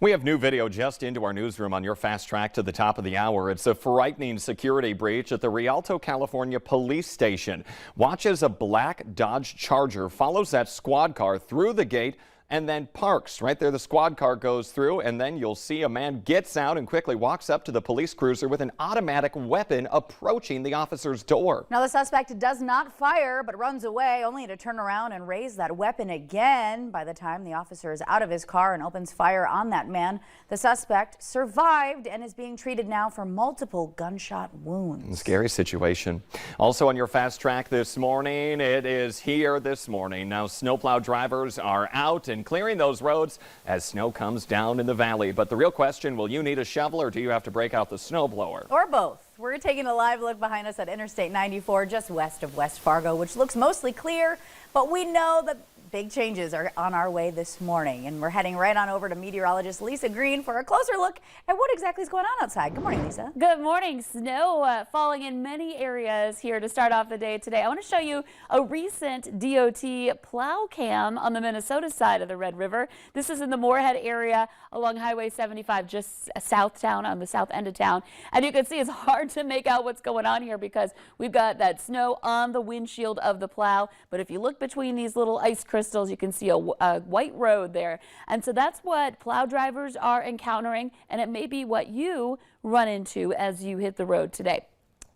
We have new video just into our newsroom on your fast track to the top of the hour. It's a frightening security breach at the Rialto, California police station. Watch as a black Dodge Charger follows that squad car through the gate and then parks. Right there, the squad car goes through, and then you'll see a man gets out and quickly walks up to the police cruiser with an automatic weapon approaching the officer's door. Now the suspect does not fire but runs away, only to turn around and raise that weapon again. By the time the officer is out of his car and opens fire on that man, the suspect survived and is being treated now for multiple gunshot wounds. Scary situation. Also on your fast track this morning, it is here this morning. Now snowplow drivers are out and clearing those roads as snow comes down in the valley. But the real question, will you need a shovel or do you have to break out the snowblower? Or both. We're taking a live look behind us at Interstate 94 just west of West Fargo, which looks mostly clear, but we know that big changes are on our way this morning, and we're heading right on over to meteorologist Lisa Green for a closer look at what exactly is going on outside. Good morning, Lisa. Good morning. Snow falling in many areas here to start off the day today. I want to show you a recent DOT plow cam on the Minnesota side of the Red River. This is in the Moorhead area along Highway 75, just south town, on the south end of town. And you can see it's hard to make out what's going on here because we've got that snow on the windshield of the plow. But if you look between these little ice crystals, you can see a white road there. And so that's what plow drivers are encountering, and it may be what you run into as you hit the road today.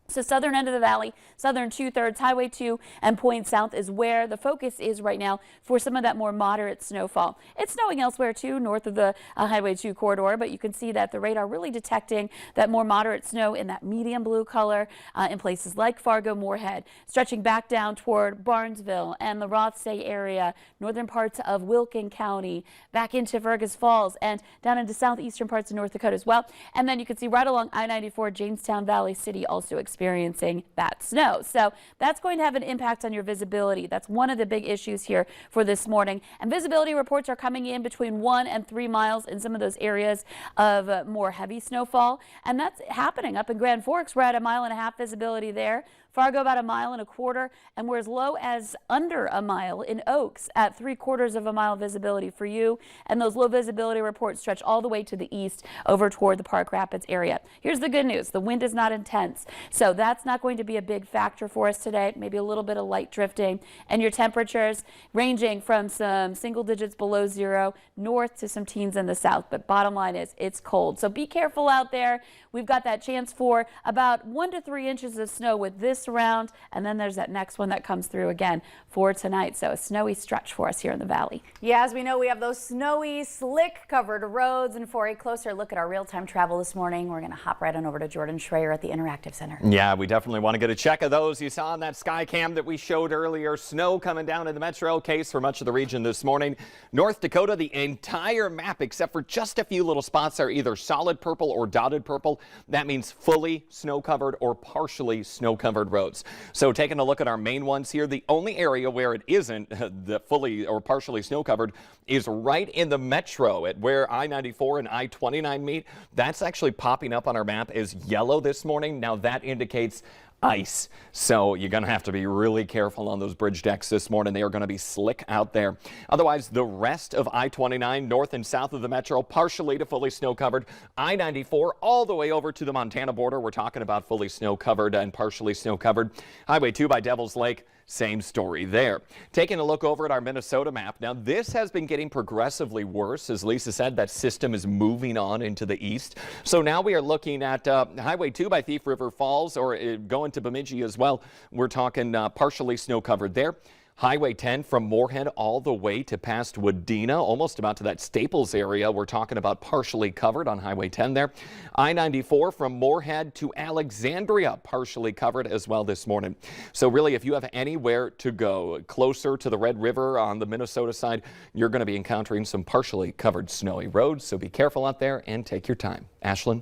So southern end of the valley, southern 2/3, Highway 2 and Point South is where the focus is right now for some of that more moderate snowfall. It's snowing elsewhere too, north of the Highway 2 corridor, but you can see that the radar really detecting that more moderate snow in that medium blue color in places like Fargo, Moorhead, stretching back down toward Barnesville and the Rothsay area, northern parts of Wilkin County, back into Fergus Falls, and down into southeastern parts of North Dakota as well. And then you can see right along I-94, Jamestown Valley City also experiencing that snow. So that's going to have an impact on your visibility. That's one of the big issues here for this morning. And visibility reports are coming in between 1 and 3 miles in some of those areas of more heavy snowfall. And that's happening up in Grand Forks. We're at 1.5 miles visibility there. Fargo about 1.25 miles, and we're as low as under a mile in Oaks at 3/4 mile visibility for you. And those low visibility reports stretch all the way to the east over toward the Park Rapids area. Here's the good news. The wind is not intense, so that's not going to be a big factor for us today. Maybe a little bit of light drifting, and your temperatures ranging from some single digits below zero north to some teens in the south. But bottom line is it's cold, so be careful out there. We've got that chance for about 1 to 3 inches of snow with this round, and then there's that next one that comes through again for tonight. So a snowy stretch for us here in the valley. Yeah, as we know, we have those snowy, slick covered roads. And for a closer look at our real-time travel this morning, we're going to hop right on over to Jordan Schreier at the Interactive Center. Yeah, we definitely want to get a check of those. You saw on that sky cam that we showed earlier, snow coming down in the metro case for much of the region this morning. North Dakota, the entire map except for just a few little spots are either solid purple or dotted purple. That means fully snow covered or partially snow covered roads. So taking a look at our main ones here, the only area where it isn't the fully or partially snow covered is right in the metro at where I-94 and I-29 meet. That's actually popping up on our map as yellow this morning. Now that indicates ice. So you're going to have to be really careful on those bridge decks this morning. They are going to be slick out there. Otherwise, the rest of I-29 north and south of the metro, partially to fully snow covered. I-94 all the way over to the Montana border. We're talking about fully snow covered and partially snow covered. Highway 2 by Devil's Lake. Same story there. Taking a look over at our Minnesota map. Now, this has been getting progressively worse. As Lisa said, that system is moving on into the east. So now we are looking at Highway 2 by Thief River Falls, or going to Bemidji as well. We're talking partially snow covered there. Highway 10 from Moorhead all the way to past Wadena, almost about to that Staples area. We're talking about partially covered on Highway 10 there. I-94 from Moorhead to Alexandria, partially covered as well this morning. So really, if you have anywhere to go closer to the Red River on the Minnesota side, you're going to be encountering some partially covered snowy roads. So be careful out there and take your time. Ashlyn?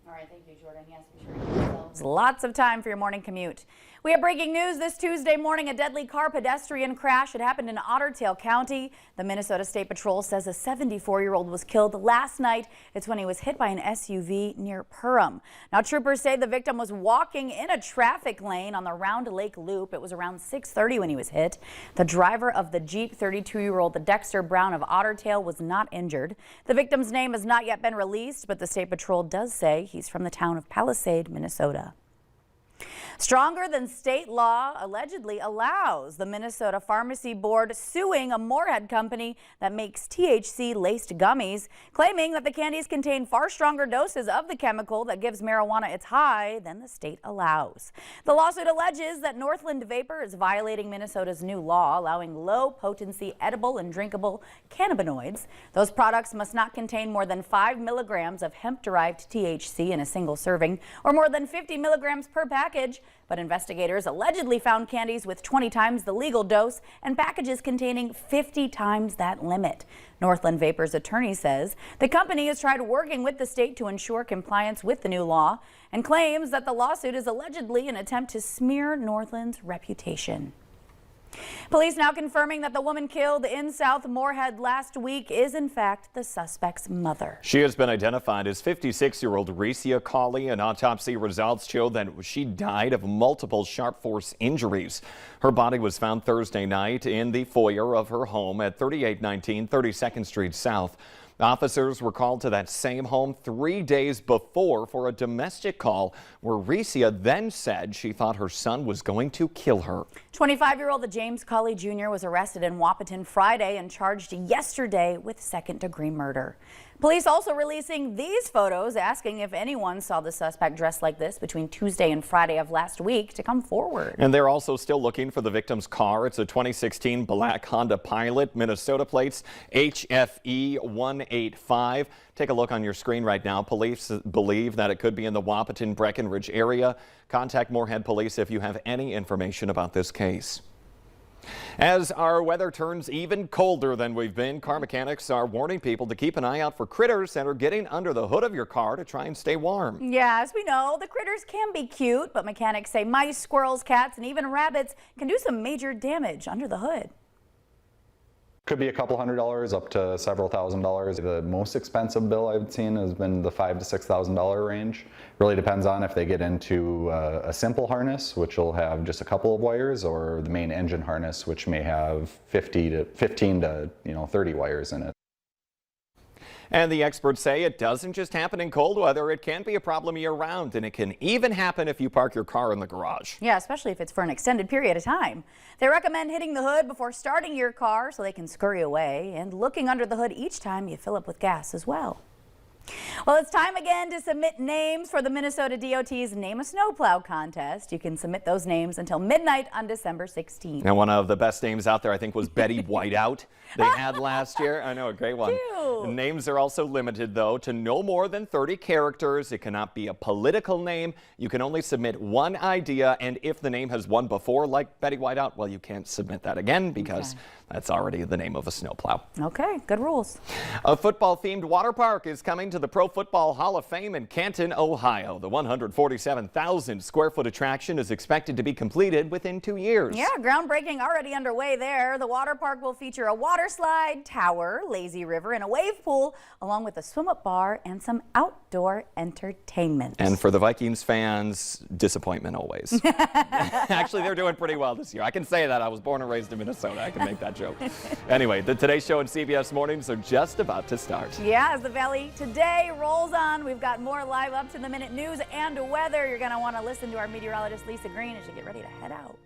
All right, thank you, Jordan. Yes, Lots of time for your morning commute. We have breaking news this Tuesday morning. A deadly car pedestrian crash. It happened in Otter Tail County. The Minnesota State Patrol says a 74-year-old was killed last night. It's when he was hit by an SUV near Perham. Now, troopers say the victim was walking in a traffic lane on the Round Lake Loop. It was around 6:30 when he was hit. The driver of the Jeep, 32-year-old Dexter Brown of Otter Tail, was not injured. The victim's name has not yet been released, but the State Patrol does say he's from the town of Palisade, Minnesota. Stronger than state law allegedly allows the Minnesota Pharmacy Board suing a Morehead company that makes THC-laced gummies, claiming that the candies contain far stronger doses of the chemical that gives marijuana its high than the state allows. The lawsuit alleges that Northland Vapor is violating Minnesota's new law allowing low-potency edible and drinkable cannabinoids. Those products must not contain more than 5 milligrams of hemp-derived THC in a single serving or more than 50 milligrams per package. But investigators allegedly found candies with 20 times the legal dose and packages containing 50 times that limit. Northland Vapor's attorney says the company has tried working with the state to ensure compliance with the new law and claims that the lawsuit is allegedly an attempt to smear Northland's reputation. Police now confirming that the woman killed in South Morehead last week is in fact the suspect's mother. She has been identified as 56-year-old Recia Cawley, and autopsy results show that she died of multiple sharp force injuries. Her body was found Thursday night in the foyer of her home at 3819 32nd Street South. Officers were called to that same home 3 days before for a domestic call where Recia then said she thought her son was going to kill her. 25-year-old James Cawley Jr. was arrested in Wahpeton Friday and charged yesterday with second-degree murder. Police also releasing these photos asking if anyone saw the suspect dressed like this between Tuesday and Friday of last week to come forward. And they're also still looking for the victim's car. It's a 2016 black Honda Pilot, Minnesota plates HFE 185. Take a look on your screen right now. Police believe that it could be in the Wahpeton Breckenridge area. Contact Morehead Police if you have any information about this case. As our weather turns even colder than we've been, car mechanics are warning people to keep an eye out for critters that are getting under the hood of your car to try and stay warm. Yeah, as we know, the critters can be cute, but mechanics say mice, squirrels, cats, and even rabbits can do some major damage under the hood. Could be a couple $100s up to several $1,000s. The most expensive bill I've seen has been the $5,000 to $6,000 range. Really depends on if they get into a simple harness, which will have just a couple of wires, or the main engine harness, which may have 15 to 30 wires in it. And the experts say it doesn't just happen in cold weather. It can be a problem year-round, and it can even happen if you park your car in the garage. Yeah, especially if it's for an extended period of time. They recommend hitting the hood before starting your car so they can scurry away, and looking under the hood each time you fill up with gas as well. Well, it's time again to submit names for the Minnesota DOT's Name a Snowplow contest. You can submit those names until midnight on December 16th. And one of the best names out there, I think, was Betty Whiteout they had last year. I know, a great one. Cute. Names are also limited, though, to no more than 30 characters. It cannot be a political name. You can only submit one idea, and if the name has won before, like Betty Whiteout, well, you can't submit that again because that's already the name of a snowplow. Okay, good rules. A football-themed water park is coming to the Pro Football Hall of Fame in Canton, Ohio. The 147,000 square foot attraction is expected to be completed within 2 years. Yeah, groundbreaking already underway there. The water park will feature a water slide, tower, lazy river, and a wave pool, along with a swim-up bar and some outdoor entertainment. And for the Vikings fans, disappointment always. Actually, they're doing pretty well this year. I can say that. I was born and raised in Minnesota. I can make that joke. Anyway, the Today Show and CBS Mornings are just about to start. Yeah, as the Valley Today rolls on, we've got more live up-to-the-minute news and weather. You're going to want to listen to our meteorologist, Lisa Green, as you get ready to head out.